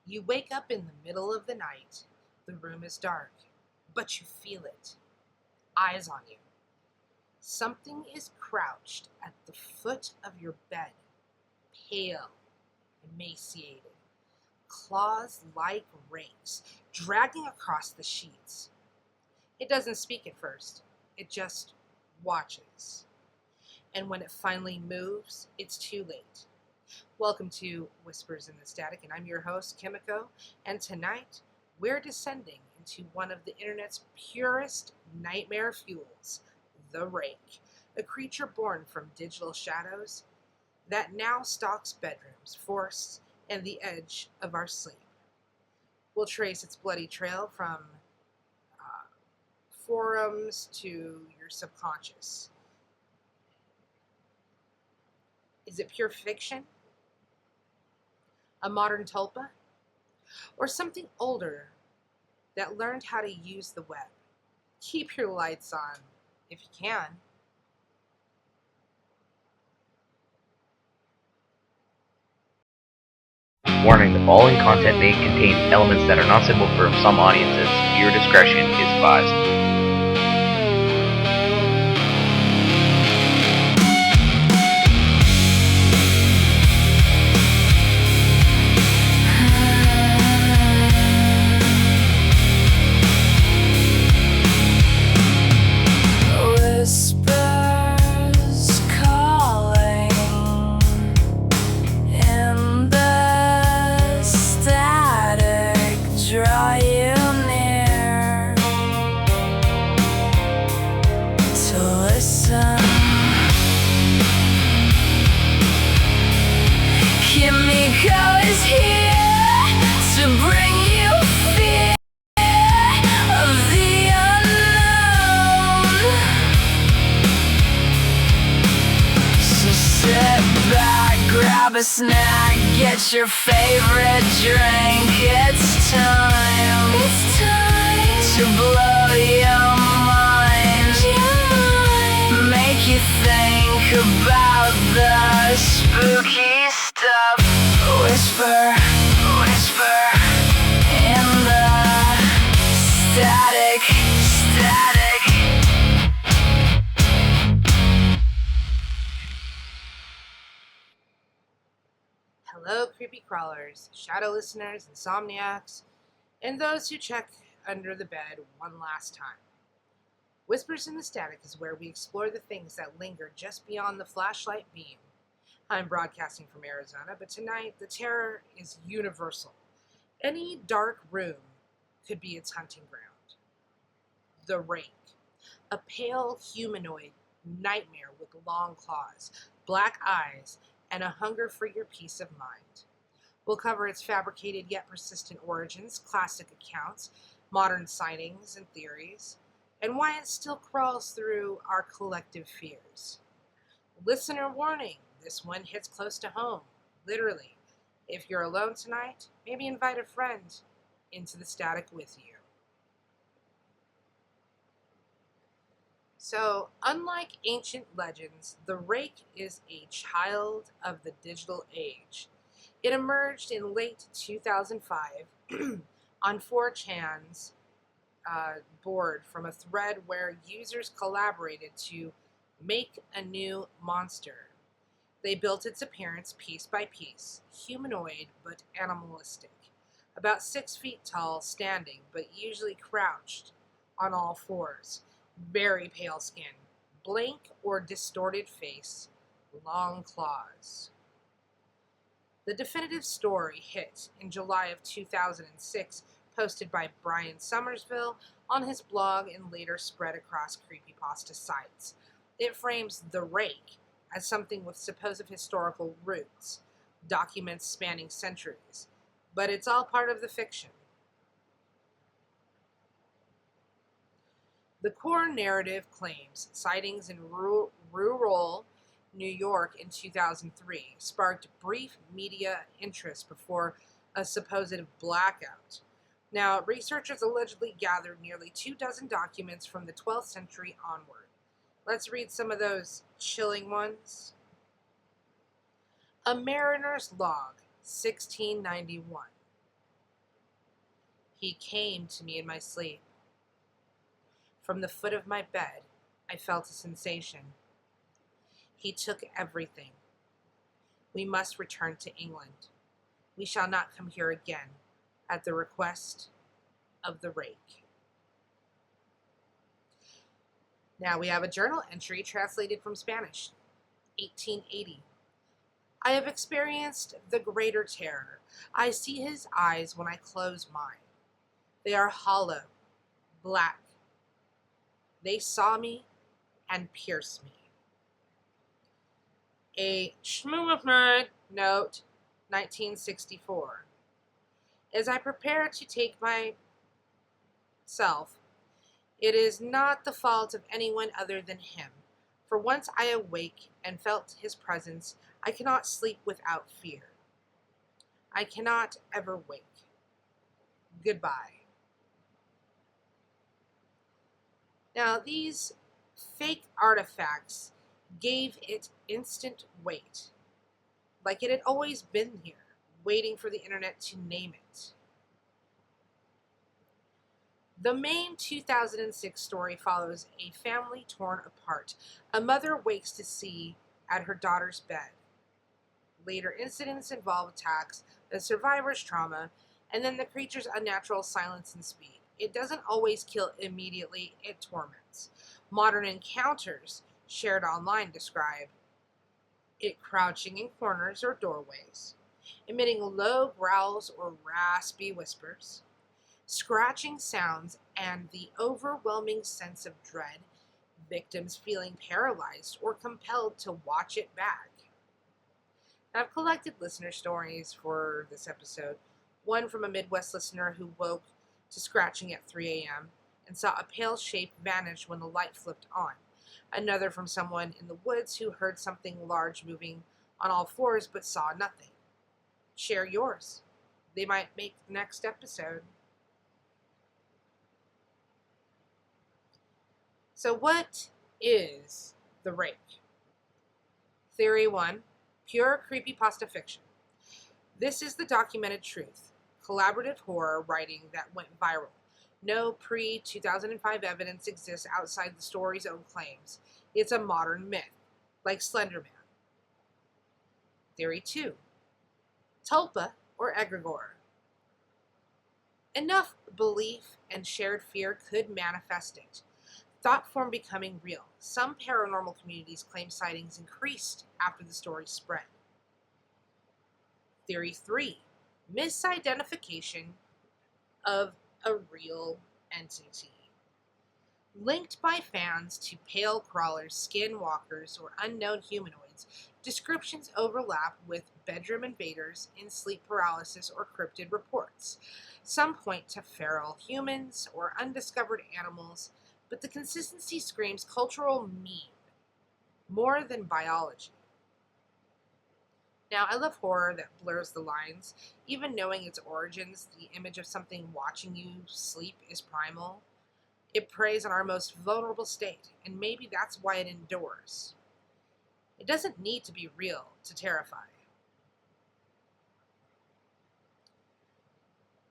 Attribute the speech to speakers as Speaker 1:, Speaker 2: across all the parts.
Speaker 1: You wake up in the middle of the night. The room is dark, but you feel it. Eyes on you. Something is crouched at the foot of your bed, pale, emaciated, claws like rakes, dragging across the sheets. It doesn't speak at first, it just watches. And when it finally moves, it's too late. Welcome to Whispers in the Static, and I'm your host, Kimiko, and tonight we're descending into one of the internet's purest nightmare fuels, the Rake, a creature born from digital shadows that now stalks bedrooms, forests, and the edge of our sleep. We'll trace its bloody trail from forums to your subconscious. Is it pure fiction? A modern tulpa? Or something older that learned how to use the web? Keep your lights on if you can.
Speaker 2: Warning, the following content may contain elements that are not suitable for some audiences. Viewer discretion is advised.
Speaker 3: Kimiko is here to bring you fear of the unknown. So sit back, grab a snack, get your favorite drink. It's time to blow your mind. Make you think about the spooky stuff. Whisper, whisper in the static.
Speaker 1: Hello, creepy crawlers, shadow listeners, insomniacs, and those who check under the bed one last time. Whispers in the Static is where we explore the things that linger just beyond the flashlight beam. I'm broadcasting from Arizona, but tonight the terror is universal. Any dark room could be its hunting ground. The Rake, a pale humanoid nightmare with long claws, black eyes, and a hunger for your peace of mind. We'll cover its fabricated yet persistent origins, classic accounts, modern sightings and theories, and why it still crawls through our collective fears. Listener warning, this one hits close to home, literally. If you're alone tonight, maybe invite a friend into the static with you. So, unlike ancient legends, the Rake is a child of the digital age. It emerged in late 2005 on 4chan's board from a thread where users collaborated to make a new monster. They built its appearance piece by piece, humanoid but animalistic, about 6 feet tall, standing, but usually crouched on all fours, very pale skin, blank or distorted face, long claws. The definitive story hit in July of 2006, posted by Brian Somersville on his blog and later spread across creepypasta sites. It frames the Rake as something with supposed historical roots, documents spanning centuries, but it's all part of the fiction. The core narrative claims sightings in rural New York in 2003 sparked brief media interest before a supposed blackout. Now, researchers allegedly gathered nearly 24 documents from the 12th century onward. Let's read some of those chilling ones. A Mariner's Log, 1691. He came to me in my sleep. From the foot of my bed, I felt a sensation. He took everything. We must return to England. We shall not come here again, at the request of the Rake. Now we have a journal entry translated from Spanish, 1880. I have experienced the greater terror. I see his eyes when I close mine. They are hollow, black. They saw me and pierced me. A Schmoomerfnerd note, 1964. As I prepare to take myself, it is not the fault of anyone other than him. For once I awake and felt his presence, I cannot sleep without fear. I cannot ever wake. Goodbye. Now, these fake artifacts gave it instant weight, like it had always been here, waiting for the internet to name it. The main 2006 story follows a family torn apart. A mother wakes to see at her daughter's bed. Later incidents involve attacks, the survivor's trauma, and then the creature's unnatural silence and speed. It doesn't always kill immediately, it torments. Modern encounters shared online describe it crouching in corners or doorways, emitting low growls or raspy whispers, scratching sounds, and the overwhelming sense of dread, victims feeling paralyzed or compelled to watch it back. Now, I've collected listener stories for this episode. One from a Midwest listener who woke to scratching at 3 a.m. and saw a pale shape vanish when the light flipped on. Another from someone in the woods who heard something large moving on all fours but saw nothing. Share yours. They might make the next episode. So what is the Rake? Theory 1. Pure creepypasta fiction. This is the documented truth. Collaborative horror writing that went viral. No pre-2005 evidence exists outside the story's own claims. It's a modern myth, like Slender Man. Theory 2. Tulpa or egregore. Enough belief and shared fear could manifest it. Thought form becoming real. Some paranormal communities claim sightings increased after the story spread. Theory 3. Misidentification of a real entity. Linked by fans to pale crawlers, skinwalkers, or unknown humanoids, descriptions overlap with bedroom invaders in sleep paralysis or cryptid reports. Some point to feral humans or undiscovered animals, but the consistency screams cultural meme more than biology. Now, I love horror that blurs the lines. Even knowing its origins, the image of something watching you sleep is primal. It preys on our most vulnerable state, and maybe that's why it endures. It doesn't need to be real to terrify.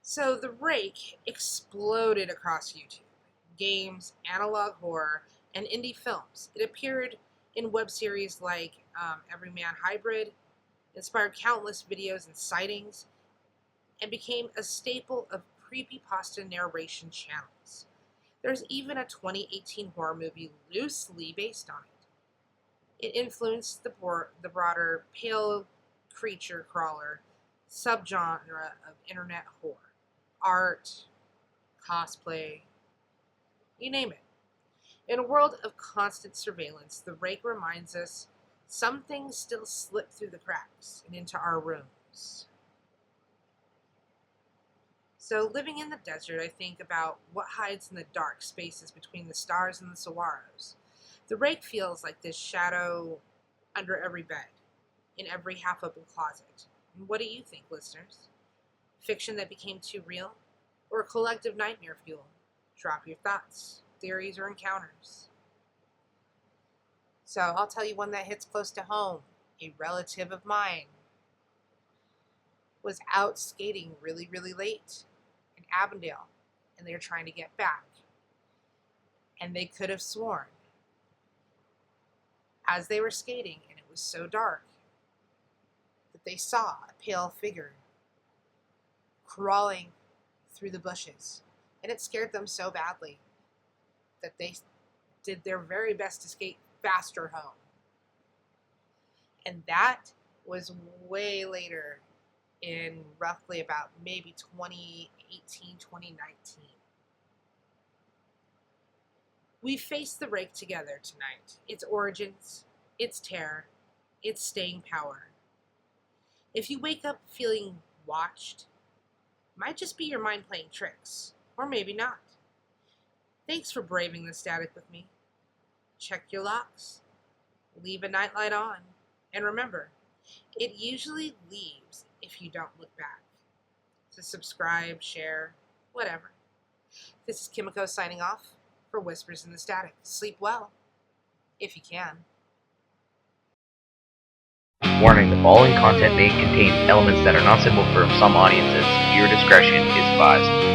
Speaker 1: So the Rake exploded across YouTube. Games, analog horror, and indie films. It appeared in web series like Everyman Hybrid, inspired countless videos and sightings, and became a staple of creepypasta narration channels. There's even a 2018 horror movie loosely based on it. It influenced the broader pale creature crawler subgenre of internet horror. Art, cosplay, you name it. In a world of constant surveillance, the Rake reminds us some things still slip through the cracks and into our rooms. So living in the desert, I think about what hides in the dark spaces between the stars and the saguaros. The Rake feels like this shadow under every bed, in every half-open closet. And what do you think, listeners? Fiction that became too real? Or collective nightmare fuel? Drop your thoughts, theories, or encounters. So I'll tell you one that hits close to home. A relative of mine was out skating really, really late. in Avondale, and they're trying to get back. And they could have sworn, as they were skating, and it was so dark, that they saw a pale figure crawling through the bushes. And it scared them so badly that they did their very best to skate faster home. And that was way later, in roughly about maybe 2018, 2019. We faced the Rake together tonight. Its origins, its terror, its staying power. If you wake up feeling watched, it might just be your mind playing tricks, or maybe not. Thanks for braving the static with me. Check your locks, leave a nightlight on, and remember, it usually leaves if you don't look back. So subscribe, share, whatever. This is Kimiko signing off for Whispers in the Static. Sleep well, if you can.
Speaker 2: Warning, the following content may contain elements that are not suitable for some audiences. Viewer discretion is advised.